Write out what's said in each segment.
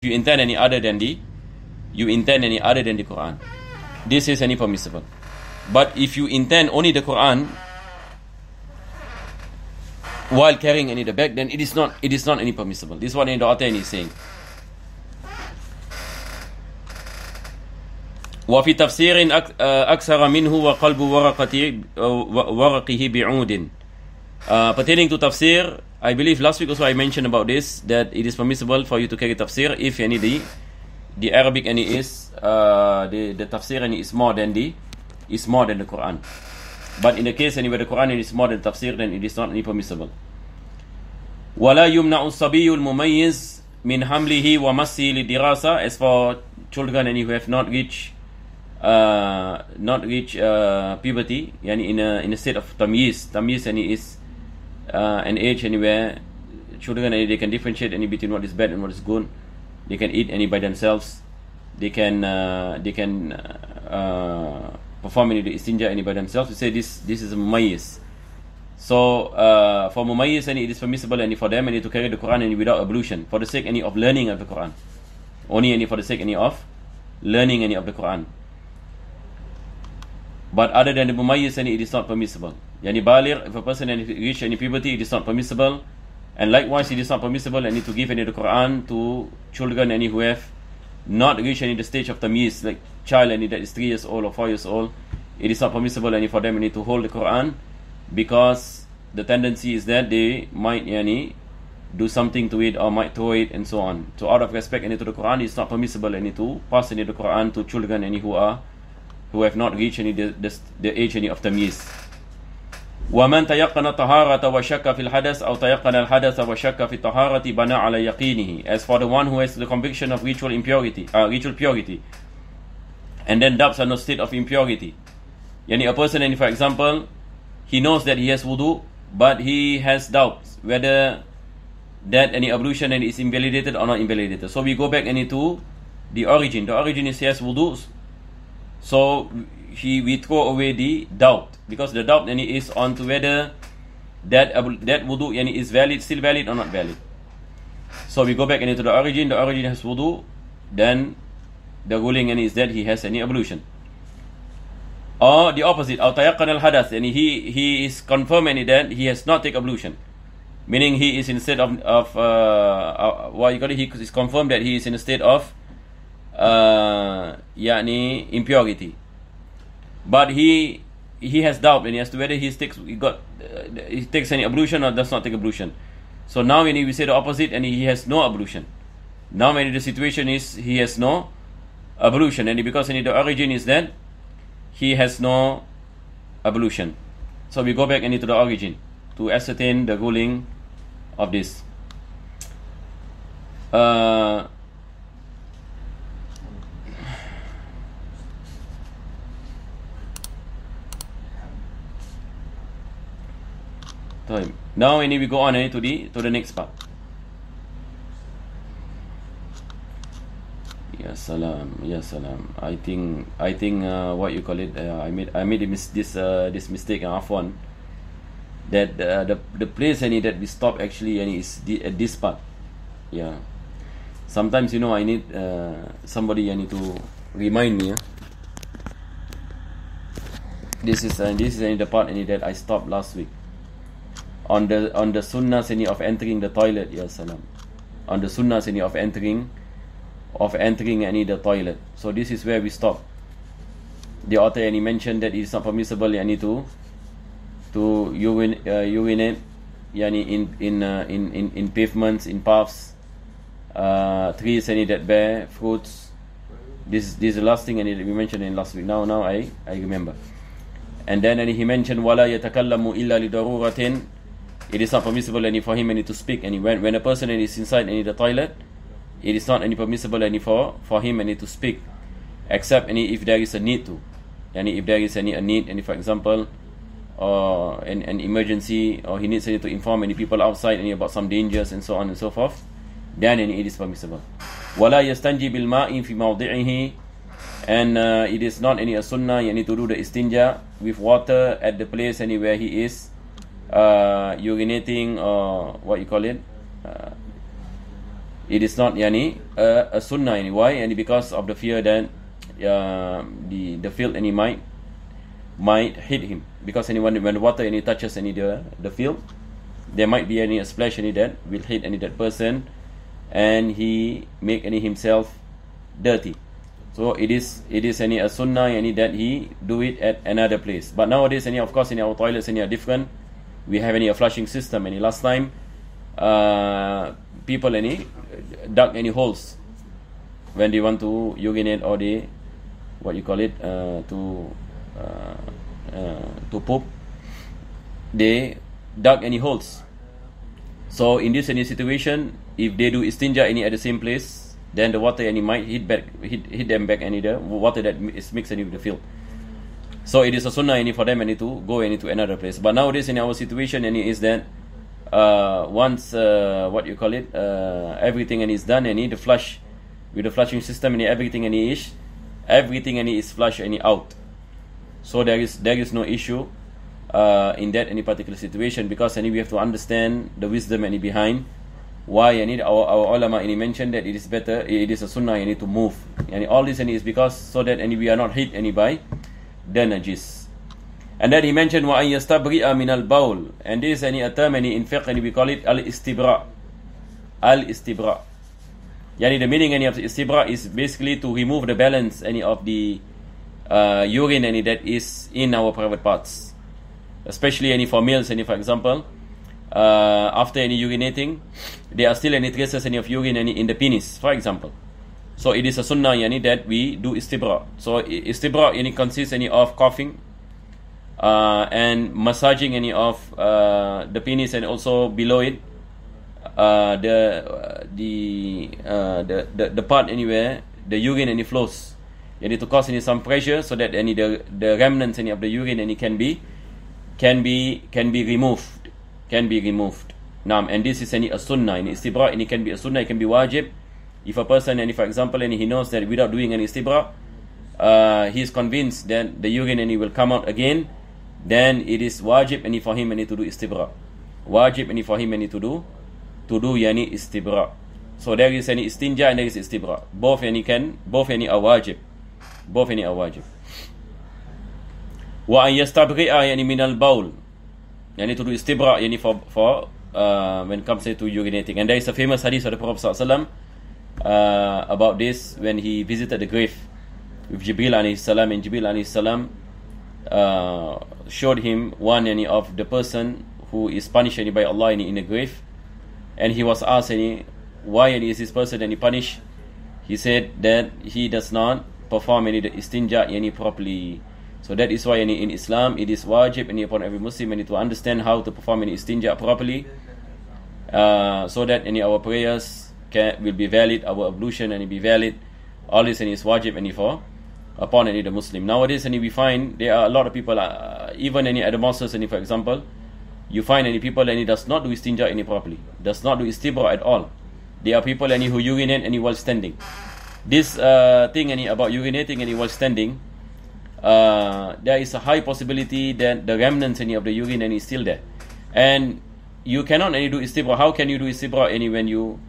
you intend any other than the Quran, this is any permissible. But if you intend only the Quran while carrying any the bag, then it is not any permissible. This is what the author is saying. وفي تفسير أكثر منه وقلب ورقه بعود. Pertaining to tafsir, I believe last week also I mentioned about this, that it is permissible for you to carry tafsir if any the Arabic any is the tafsir any is more than the Quran. But in the case anywhere the Quran is more than tafsir, then it is not any permissible. ولا يمنع الصبي المميز من حمله ومسه للدراسة. As for children any who have not reached puberty, yani in a state of tamyiz any is an age anywhere children they can differentiate any between what is bad and what is good. They can eat any by themselves. They can perform any the istinja any by themselves. We say this is a mumayyiz. So for mumayyiz any it is permissible any for them any to carry the Quran any without ablution for the sake any of learning of the Quran. Only any for the sake any of learning any of the Quran. But other than the mumayyiz any it is not permissible. Yani baligh, if a person reach any puberty, it is not permissible. And likewise it is not permissible any to give any the Quran to children any who have not reached any the stage of tamyiz, like child any that is 3 years old or 4 years old. It is not permissible any for them any to hold the Quran, because the tendency is that they might do something to it or might throw it and so on. So out of respect any to the Quran, it is not permissible any to pass any the Quran to children any who have not reached any the age any of tamyiz. وَمَنْ تَيَقَّنَ الطَّهَارَةَ وَشَكَّ فِي الْحَدَثِ أَوْ تَيَقَّنَ الْحَدَثَ وَشَكَّ فِي الطَّهَارَةِ بَنَى عَلَى يَقِينِهِ. As for the one who has the conviction of ritual purity, and then doubts on the state of impurity. Yani a person, and for example, he knows that he has wudu, but he has doubts whether that any ablution is invalidated or not invalidated. So we go back to the origin. The origin is he has wudu. So we throw away the doubt, because the doubt is on to whether that wudu is valid, still valid or not valid. So we go back into the origin. The origin has wudu, then the ruling is that he has any ablution. Or the opposite, أو تيقن الحدث, and he is confirmed that he has not taken ablution, meaning he is in a state of what you call it, he is confirmed that he is in a state of impurity. But he has doubt as to whether he takes any ablution or does not take ablution. So now when we say the opposite, and he has no ablution. Now when the situation is he has no ablution, and because the origin is that he has no ablution. So we go back into the origin to ascertain the ruling of this. Now we go on to the next part. Ya salam. I think what you call it, I made this mistake, afwan, that the place that we stop actually is at this part. Yeah. Sometimes I need somebody to remind me. This is the part that I stopped last week. On the sunnahs of entering the toilet, ya salam. On the sunnahs of entering the toilet. So this is where we stop. The author mentioned that it is not permissible to urinate in pavements, in paths, trees that bear fruits. This is the last thing we mentioned in last week. Now I remember. And then he mentioned wala yatakallamu illa lidaruratin. It is not permissible for him to speak. And when a person is inside the toilet, it is not permissible for him to speak, except if there is a need to. If there is a need, for example, or an emergency, or he needs to inform people outside about some dangers and so on and so forth, then it is permissible. وَلَا يَسْتَنْجِي بِالْمَاءِ فِي مَوْضِعِهِ. And it is not a sunnah to do the istinja with water at the place where he is urinating, or what you call it, it is not yani a sunnah any. Why? And because of the fear that the field any might hit him, because anyone when the water any touches any the field, there might be any a splash any that will hit any that person, and he make any himself dirty. So it is any a sunnah any that he do it at another place. But nowadays any, of course, in our toilets any are different. We have any a flushing system. Any last time people any dug any holes when they want to urinate, or they what you call it to poop, they dug any holes. So in this any situation, if they do istinja any at the same place, then the water any might hit them back any the water that is mixed any with the field. So it is a sunnah any for them any to go any to another place. But nowadays in our situation any is that once what you call it everything any is done any the flush with the flushing system any everything any is flush any out. So there is no issue in that any particular situation, because any we have to understand the wisdom any behind why any our ulama any mentioned that it is better, it is a sunnah any to move. And all this any is because so that any we are not hit any by the najis. And then he mentioned wa an yastabri'a min al-bawl, and this any a term any in fiqh and we call it al-istibra. Al-istibra, yani the meaning any of the istibra is basically to remove the balance any of the urine any that is in our private parts, especially any for males any, for example, after any urinating there are still any traces any of urine any in the penis, for example. So it is a sunnah yani that we do istibra. So istibra any consists any of coughing and massaging any of the penis, and also below it the part anywhere the urine any flows. You need to cause any some pressure so that any the remnants any of the urine any can be removed. Naam, and this is any a sunnah. Any istibra any can be a sunnah, it can be wajib. If a person any, for example, and he knows that without doing any istibra he is convinced that the urine any will come out again, then it is wajib any for him any to do istibra. Wajib any for him any to do yani istibra. So there is any istinja and there is istibra. Both any are wajib. Both any are wajib. Wa an yastabri'a yani min al-bawl, yani to do istibra yani for when it comes to urinating. And there is a famous hadith of the Prophet sallallahu about this, when he visited the grave with Jibril alayhi salam, and Jibril alayhi salam showed him one any of the person who is punished any by Allah any in the grave, and he was asked any why any is this person any punished. He said that he does not perform any the istinja any properly. So that is why any in Islam it is wajib any upon every Muslim any to understand how to perform any istinja properly, so that any our prayers will be valid, our ablution and be valid. All this and is wajib any for upon any the Muslim. Nowadays any we find there are a lot of people even any at the mosques any, for example, you find any people any does not do istinja any properly, does not do istibra at all. There are people any who urinate any while standing. This thing any about urinating any while standing, there is a high possibility that the remnants any of the urine any is still there, and you cannot any do istibra. How can you do istibra any when you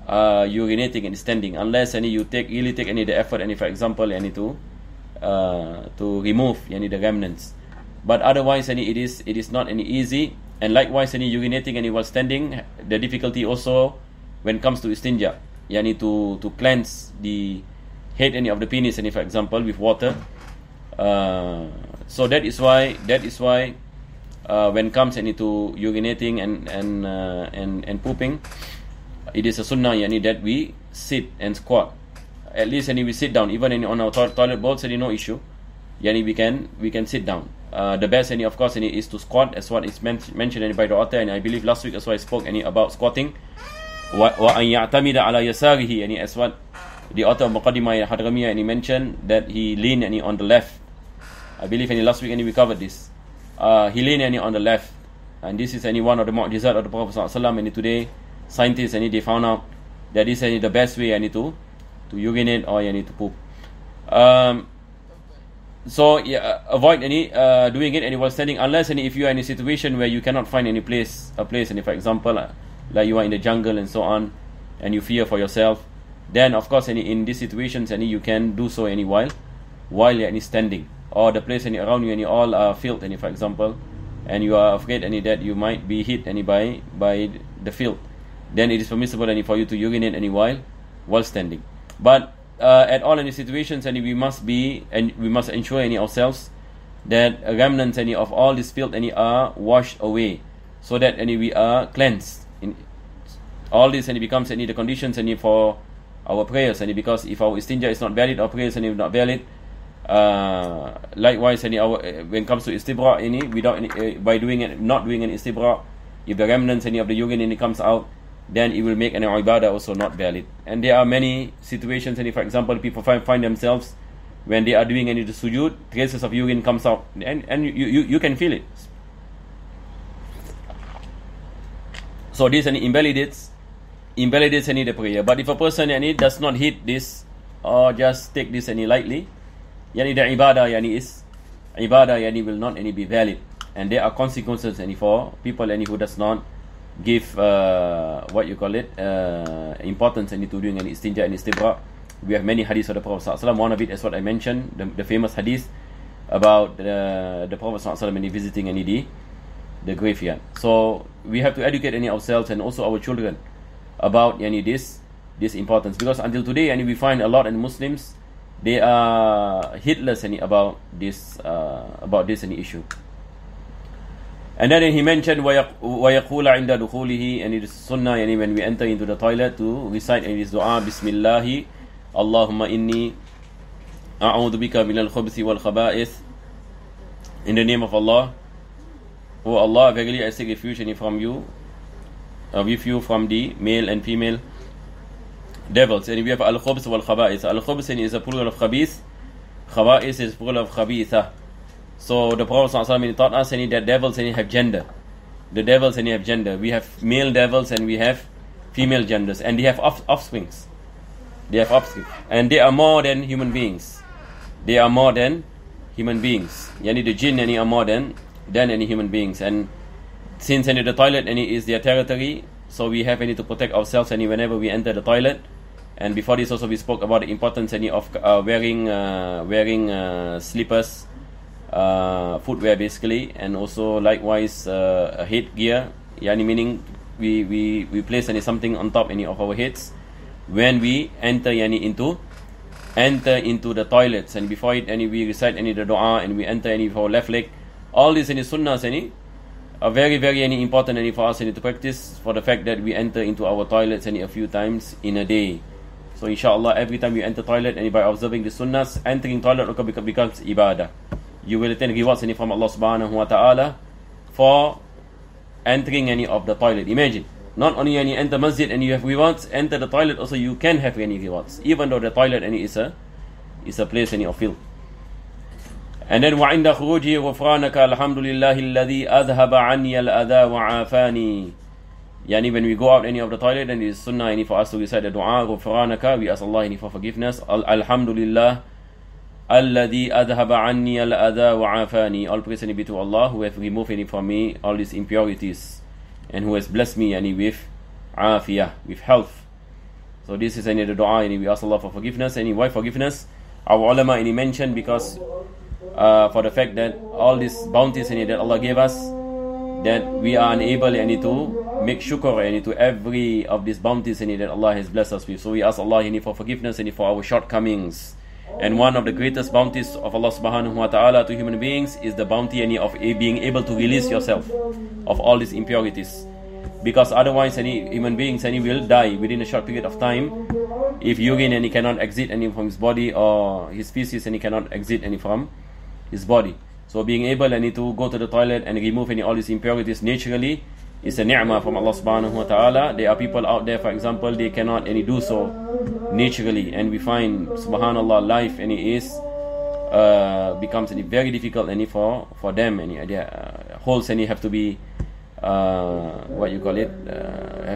urinating and standing, unless any you really take any the effort any, for example, any to remove any the remnants. But otherwise any it is not any easy. And likewise any urinating any while standing, the difficulty also when it comes to istinja, yani to cleanse the head any of the penis any, for example, with water. So that is why when it comes any to urinating and pooping, it is a sunnah yani that we sit and squat. At least any we sit down, even any on our toilet bowls any no issue. Yani we can sit down. The best any of course any is to squat, as what is mentioned any by the author, and I believe last week as well I spoke any about squatting. Wa an ya'tamida ala yasarihi, any as what the author of Muqaddimah Hadramiyyah any mentioned that he leaned any on the left. I believe any last week any we covered this. He leaned any on the left, and this is any one of the mu'jizat of the Prophet sallallahu alaihi wasallam. And today scientists any they found out that is any the best way any to urinate or any to poop. So avoid any doing it any while standing, unless any if you are in a situation where you cannot find any a place any, for example, like you are in the jungle and so on, and you fear for yourself, then of course in these situations you can do so while you're standing, or the place around you all are filled, for example, and you are afraid that you might be hit by the filth, then it is permissible for you to urinate while standing. But at all any situations, we must ensure ourselves that remnants of all this filth are washed away, so that we are cleansed. In all this becomes the conditions for our prayers, because if our istinja is not valid, our prayers are not valid. Likewise, when it comes to istibra, without by not doing an istibra, if the remnants of the urine comes out, then it will make an ibadah also not valid. And there are many situations, for example, people find themselves when they are doing the sujood, traces of urine comes out, and you can feel it. So this invalidates the prayer. But if a person does not hit this, or just take this lightly, the ibadah will not be valid, and there are consequences for people who does not give importance to doing istinja and istibra. We have many hadiths of the Prophet ﷺ. One of it is what I mentioned, the famous hadith about the Prophet ﷺ visiting the graveyard. So we have to educate ourselves and also our children about this importance, because until today we find a lot of Muslims, they are heedless about this issue. And then he mentioned وَيَقُولَ عِنْدَ دُخُولِهِ, and it is sunnah when we enter into the toilet to recite this dua, Bismillahi Allahumma inni a'udhu bika min al-khubthi wal-khaba'ith. In the name of Allah, O Allah, verily I seek refuge from you, with you, from the male and female devils. And we have al-khubth wal-khaba'ith. Al-khubth is a plural of khabith, khaba'ith is plural of khabitha. So the Prophet ﷺ taught us that devils have gender. The devils have gender. We have male devils and we have female genders, and they have offsprings. They have offspring, and they are more than human beings. They are more than human beings. The jinn are more than any human beings. And since the toilet is their territory, so we have to protect ourselves whenever we enter the toilet. And before this also we spoke about the importance of wearing slippers, footwear basically, and also likewise a headgear, meaning we place something on top of our heads when we enter into the toilets, and before it we recite the dua, and we enter with our left leg. All these sunnahs are very very important for us to practice, for the fact that we enter into our toilets a few times in a day. So inshallah, every time you enter toilet by observing the sunnahs, entering toilet becomes ibadah. You will attain rewards from Allah subhanahu wa ta'ala for entering of the toilet. Imagine, not only enter masjid and you have rewards, enter the toilet also you can have any rewards, even though the toilet is a place of filth. And then وَعِنْدَ خُرُوجِهِ غُفْرَانَكَ الْحَمْدُ لِلَّهِ الَّذِي أَذْهَبَ عَنِّي الْأَذَى وَعَافَانِي. When we go out of the toilet, and it is sunnah for us to recite the dua, غُفْرَانَكَ, we ask Allah for forgiveness. Alhamdulillah alladhi adhaba anni al-adha wa afani. All praise be to Allah, who has removed from me all these impurities, and who has blessed me with afiyah, with health. So this is the dua, and we ask Allah for forgiveness. And why forgiveness? Our ulama mentioned because for the fact that all these bounties that Allah gave us, that we are unable to make shukr to every of these bounties that Allah has blessed us with. So we ask Allah for forgiveness and for our shortcomings. And one of the greatest bounties of Allah subhanahu wa ta'ala to human beings is the bounty of being able to release yourself of all these impurities. Because otherwise human beings will die within a short period of time if urine he cannot exit from his body, or his feces he cannot exit from his body. So being able to go to the toilet and remove all these impurities naturally is a ni'mah from Allah subhanahu wa ta'ala. There are people out there, for example, they cannot do so naturally, and we find subhanallah life becomes very difficult for them, and their holes have to be have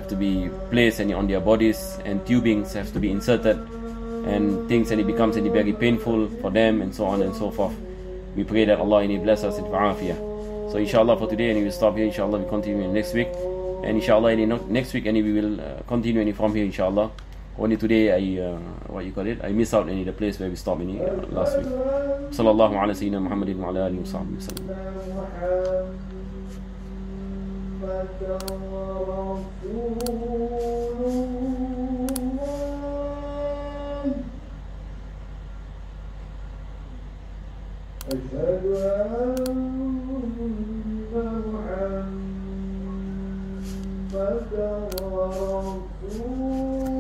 to be placed on their bodies, and tubings have to be inserted, and things becomes very painful for them, and so on and so forth. We pray that Allah bless us with afiyah. So inshallah for today, and we will stop here. Inshallah we continue next week. and inshallah next week we will continue from here inshallah. Only today I miss out the place where we stopped last week. Sallallahu ala sayyidina Muhammadin wa ala alihi wa sahbihi wa sallam. أشهد أن محمدا رسول